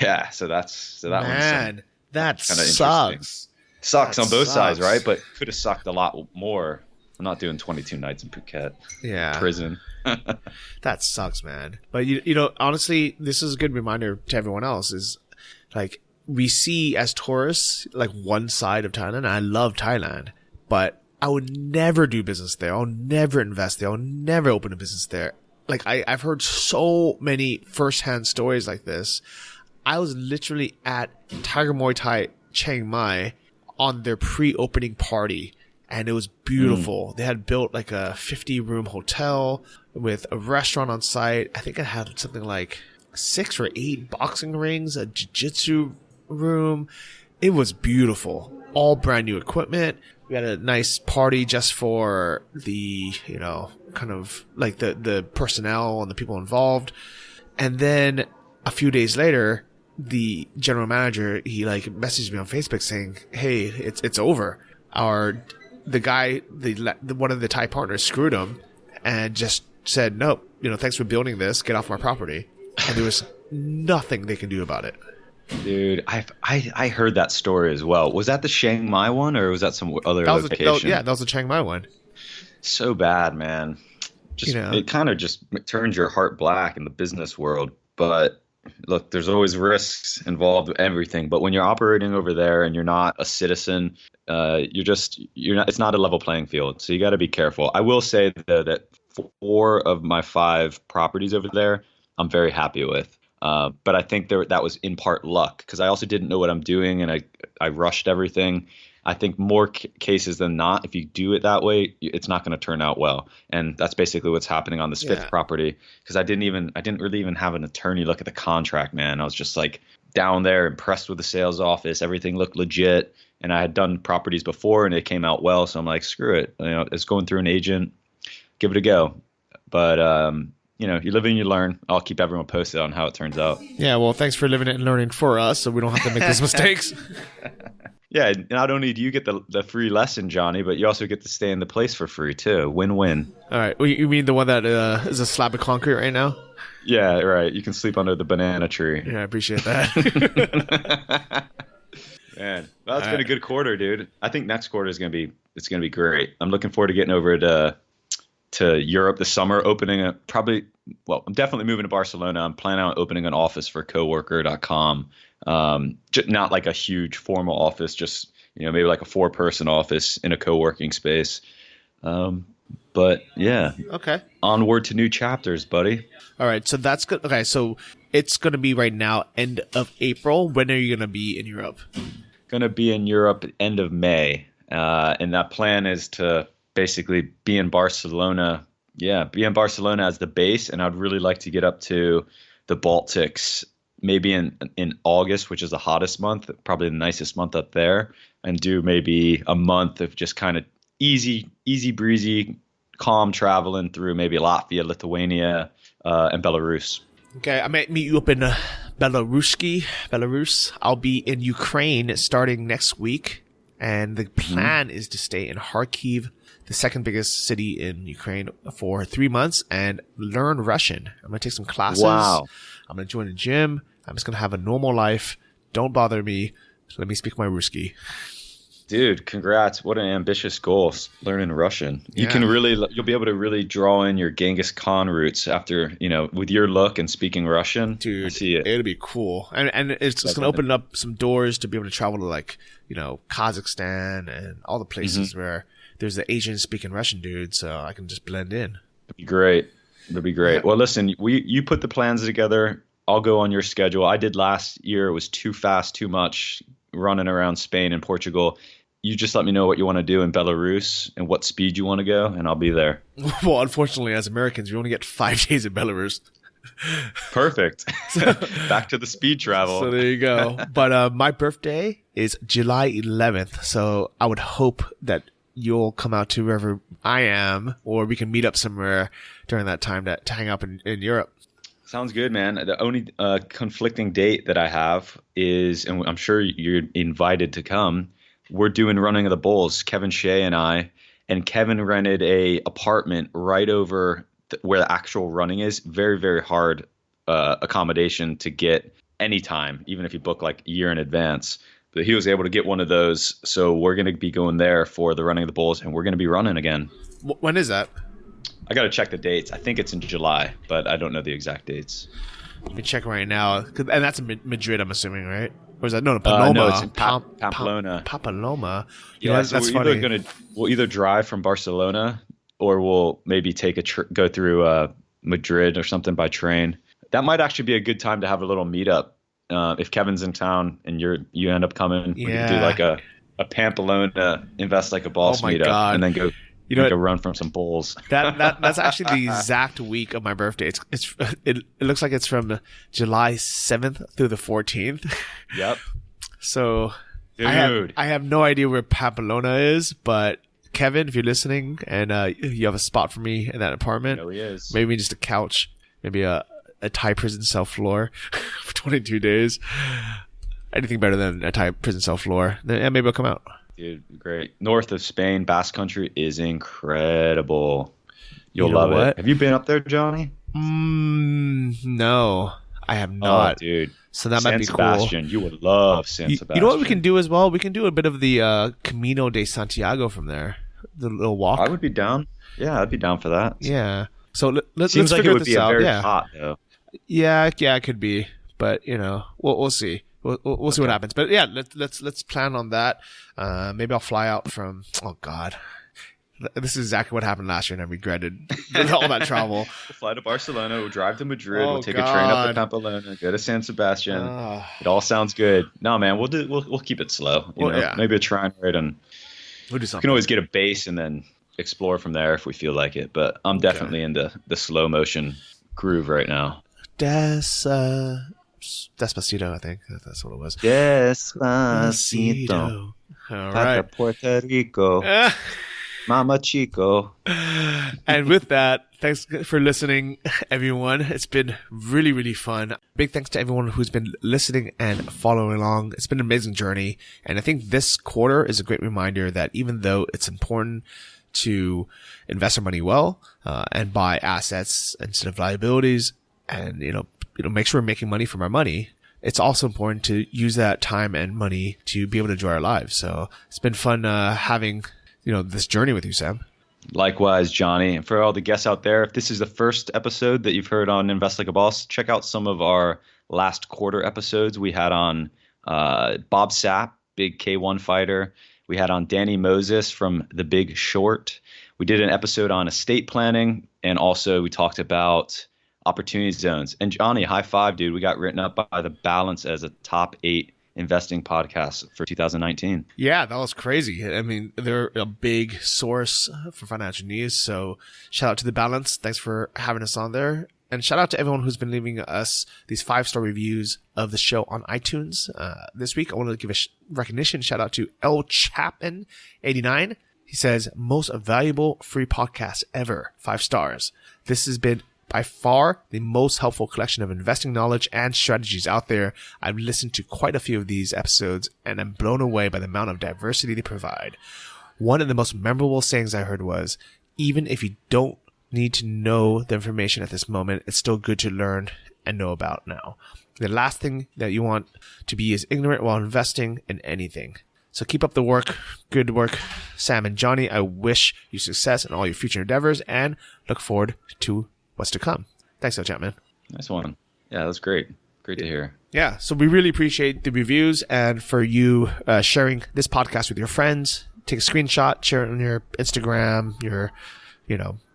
yeah, so that Man, that kind of sucks. Sucks on both sides, right? But could have sucked a lot more. I'm not doing 22 nights in Phuket. Yeah. Prison. That sucks, man. But honestly, this is a good reminder to everyone else, is like we see as tourists like one side of Thailand. I love Thailand, but I would never do business there. I'll never invest there. I'll never open a business there. Like I've heard so many firsthand stories like this. I was literally at Tiger Muay Thai Chiang Mai on their pre-opening party, and it was beautiful. They had built like a 50-room hotel with a restaurant on site. I think it had something like 6 or 8 boxing rings, a jiu-jitsu room. It was beautiful. All brand new equipment. We had a nice party just for the, kind of like the personnel and the people involved. And then a few days later, the general manager, he like messaged me on Facebook saying, hey, it's over. The guy, one of the Thai partners screwed him and just said, nope, thanks for building this. Get off my property. And there was nothing they can do about it. Dude, I heard that story as well. Was that the Chiang Mai one, or was that some other location? That was the Chiang Mai one. So bad, man. It kind of just turns your heart black in the business world. But look, there's always risks involved with everything. But when you're operating over there and you're not a citizen, you're not. It's not a level playing field. So you got to be careful. I will say though that 4 of my 5 properties over there, I'm very happy with. But I think that was in part luck, because I also didn't know what I'm doing, and I rushed everything. I think more cases than not, if you do it that way, it's not going to turn out well. And that's basically what's happening on this 5th property, because I didn't really even have an attorney look at the contract, man. I was just like down there, impressed with the sales office. Everything looked legit. And I had done properties before and it came out well. So I'm like, screw it. It's going through an agent. Give it a go. But, you live and you learn. I'll keep everyone posted on how it turns out. Yeah, well, thanks for living it and learning for us, so we don't have to make those mistakes. Yeah, not only do you get the free lesson, Johnny, but you also get to stay in the place for free, too. Win-win. All right. Well, you mean the one that is a slab of concrete right now? Yeah, right. You can sleep under the banana tree. Yeah, I appreciate that. Man, well, it's been a good quarter, dude. I think next quarter it's gonna be great. I'm looking forward to getting over to Europe this summer, I'm definitely moving to Barcelona. I'm planning on opening an office for coworker.com. Not like a huge formal office, just, maybe like a 4-person office in a co-working space. But yeah. Okay. Onward to new chapters, buddy. All right. So that's good. Okay. So it's going to be right now, end of April. When are you going to be in Europe? Going to be in Europe end of May. And that plan is to basically be in Barcelona. Yeah, be in Barcelona as the base, and I'd really like to get up to the Baltics maybe in August, which is the hottest month, probably the nicest month up there, and do maybe a month of just kind of easy breezy, calm traveling through maybe Latvia, Lithuania, and Belarus. Okay, I might meet you up in Belarus. I'll be in Ukraine starting next week, and the plan is to stay in Kharkiv, the second biggest city in Ukraine, for 3 months and learn Russian. I'm going to take some classes. Wow. I'm going to join a gym. I'm just going to have a normal life. Don't bother me. Let me speak my Ruski. Dude, congrats. What an ambitious goal, learning Russian. Yeah. You'll be able to really draw in your Genghis Khan roots after, with your look and speaking Russian. Dude, I see it. It'll be cool. And it's just going to open up some doors to be able to travel to Kazakhstan and all the places where there's the Asian speaking Russian dude, so I can just blend in. It'd be great. Well, listen, you put the plans together. I'll go on your schedule. I did last year. It was too fast, too much running around Spain and Portugal. You just let me know what you want to do in Belarus and what speed you want to go, and I'll be there. Well, unfortunately, as Americans, we only get 5 days in Belarus. Perfect. Back to the speed travel. So there you go. But my birthday is July 11th, so I would hope that you'll come out to wherever I am, or we can meet up somewhere during that time to hang out in Europe. Sounds good, man. The only conflicting date that I have is, and I'm sure you're invited to come, we're doing Running of the Bulls, Kevin Shea and I, and Kevin rented a apartment right over where the actual running is. Very, very hard accommodation to get anytime, even if you book like a year in advance. But he was able to get one of those. So we're going to be going there for the Running of the Bulls, and we're going to be running again. When is that? I got to check the dates. I think it's in July, but I don't know the exact dates. Let me check right now. And that's in Madrid, I'm assuming, right? Or is that Paloma? No, it's in Pamplona. Paloma. Yeah, so that's funny. We'll either drive from Barcelona, or we'll maybe take go through Madrid or something by train. That might actually be a good time to have a little meetup. If Kevin's in town and you end up coming, we can do like a Pamplona Invest Like a Boss meetup, God. And then go. Make a run from some bulls. That's actually the exact week of my birthday. It looks like it's from July 7th through the 14th. Yep. So dude, I have no idea where Pamplona is, but Kevin, if you're listening and you have a spot for me in that apartment, he is. Maybe just a couch, maybe a Thai prison cell floor for 22 days. Anything better than a Thai prison cell floor. Then maybe I'll come out. Dude, great. North of Spain, Basque Country is incredible. You'll love it. Have you been up there, Johnny? No, I have not. Oh, dude. So that might be cool. San Sebastian, you would love San Sebastian. You know what we can do as well? We can do a bit of the Camino de Santiago from there. The little walk. I would be down. Yeah, I'd be down for that. Yeah. So let's Seems like figure it would this be out. very hot, though. Yeah, it could be. But, we'll see. We'll see what happens. But yeah, let's plan on that. Maybe I'll fly out from, oh God. This is exactly what happened last year and I regretted all that travel. We'll fly to Barcelona, we'll drive to Madrid, we'll take a train up to Pamplona, go to San Sebastian. It all sounds good. No, man, we'll keep it slow. Maybe a train ride, and we'll do something. We can always get a base and then explore from there if we feel like it. But I'm definitely into the slow motion groove right now. Despacito, I think that's what it was. Despacito. All right. Puerto Rico. Mama Chico. And with that, thanks for listening, everyone. It's been really, really fun. Big thanks to everyone who's been listening and following along. It's been an amazing journey. And I think this quarter is a great reminder that even though it's important to invest our money well, and buy assets instead of liabilities, and, make sure we're making money from our money, it's also important to use that time and money to be able to enjoy our lives. So it's been fun having this journey with you, Sam. Likewise, Johnny. And for all the guests out there, if this is the first episode that you've heard on Invest Like a Boss, check out some of our last quarter episodes. We had on Bob Sapp, big K1 fighter. We had on Danny Moses from The Big Short. We did an episode on estate planning, and also we talked about opportunity zones. And Johnny, high five, dude. We got written up by The Balance as a top 8 investing podcast for 2019. Yeah, that was crazy. I mean, they're a big source for financial news. So shout out to The Balance. Thanks for having us on there. And shout out to everyone who's been leaving us these 5-star reviews of the show on iTunes. This week, I want to give a recognition shout out to L Chapman 89. He says, most valuable free podcast ever. 5 stars. This has been by far the most helpful collection of investing knowledge and strategies out there. I've listened to quite a few of these episodes and I'm blown away by the amount of diversity they provide. One of the most memorable sayings I heard was, even if you don't need to know the information at this moment, it's still good to learn and know about now. The last thing that you want to be is ignorant while investing in anything. So keep up the work. Good work, Sam and Johnny. I wish you success in all your future endeavors and look forward to what's to come. Thanks, L Chapman. Nice one. Yeah, that's great. Great to hear. Yeah, so we really appreciate the reviews and for you sharing this podcast with your friends. Take a screenshot, share it on your Instagram, your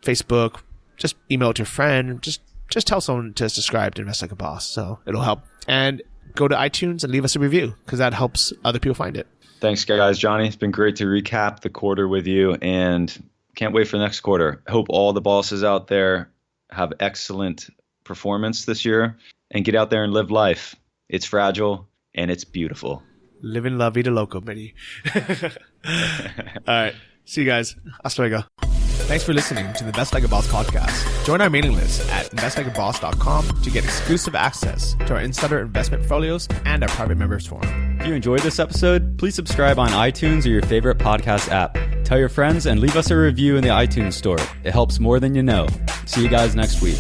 Facebook. Just email it to a friend. Just tell someone to subscribe to Invest Like a Boss. So it'll help. And go to iTunes and leave us a review because that helps other people find it. Thanks, guys. Johnny, it's been great to recap the quarter with you and can't wait for the next quarter. Hope all the bosses out there have excellent performance this year and get out there and live life. It's fragile and it's beautiful. Living la vida loco, baby. All right. See you guys. Hasta luego. Thanks for listening to the Invest Like a Boss podcast. Join our mailing list at investlikeaboss.com to get exclusive access to our insider investment portfolios and our private members forum. If you enjoyed this episode, please subscribe on iTunes or your favorite podcast app. Tell your friends and leave us a review in the iTunes store. It helps more than you know. See you guys next week.